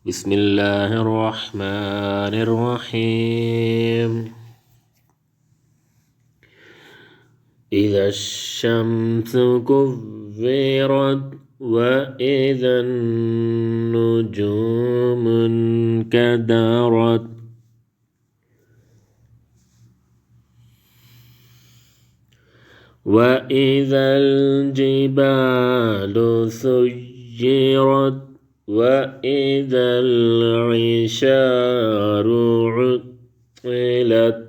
بسم الله الرحمن الرحيم. إذا الشمس كورت وإذا النجوم انكدرت وإذا الجبال سيرت وإذا العشار عطلت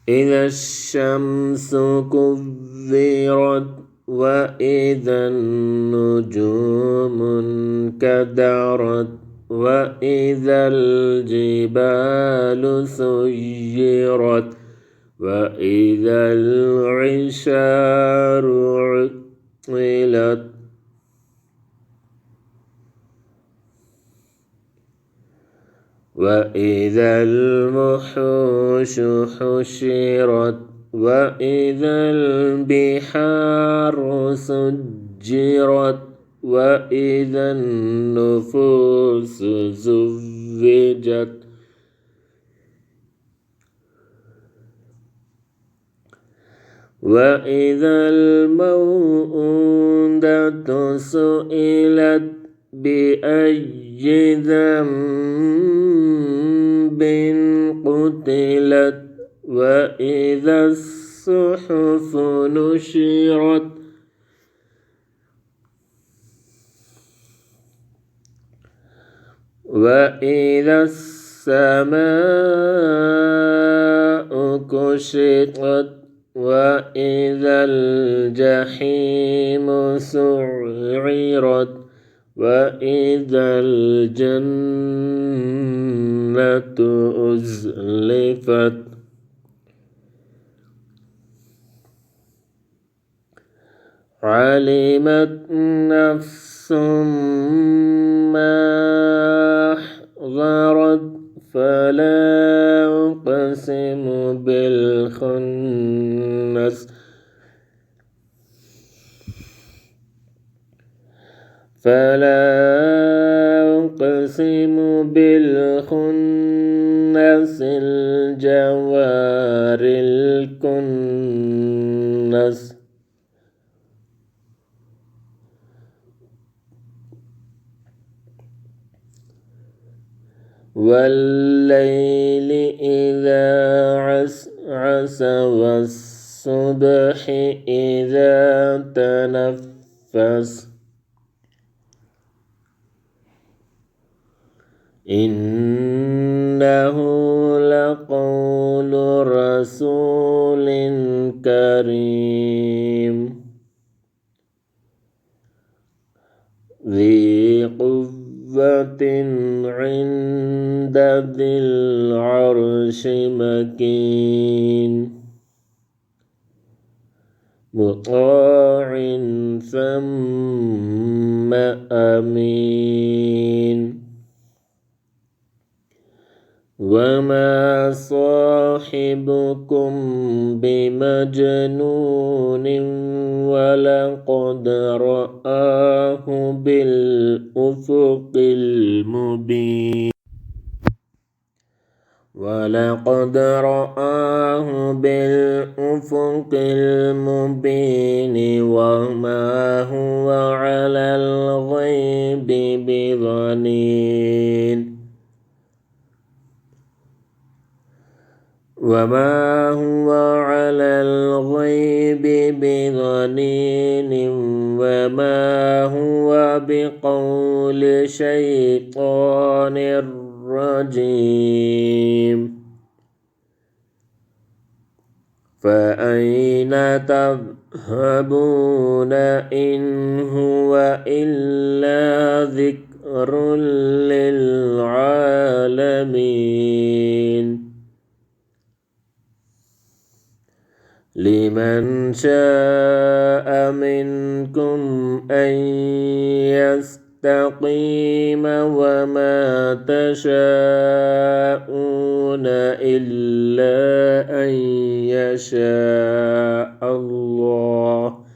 إذا الشمس كورت وإذا النجوم انكدرت وإذا الجبال سيرت وإذا العشار عطلت وإذا الوحوش حشرت وإذا البحار سجرت وإذا النفوس زوجت وإذا الموءودة سئلت بأي ذنب قتلت وإذا الصحف نشرت وإذا السماء كشطت وإذا الجحيم سعرت وإذا الجنة أزلفت علمت نفس ما أحضرت فلا أقسم بالخنس فلا أقسم بالخنس الجوار الكنس والليل إذا عسعس والصبح إذا تنفس إنه لقول رسول كريم ذي قوة عند ذي العرش مكين مطاع ثم أمين وما صاحبكم بمجنون ولقد رآه بالأفق المبين وما هو على الغيب بضنين وما هو بقول شيطان رجيم فأين تذهبون إن هو إلا ذكر للعالمين لمن شاء منكم أن يستقيم وما تشاءون إلا أن يشاء الله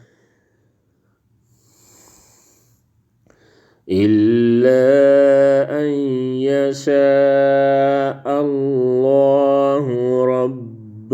إلا أن يشاء الله رب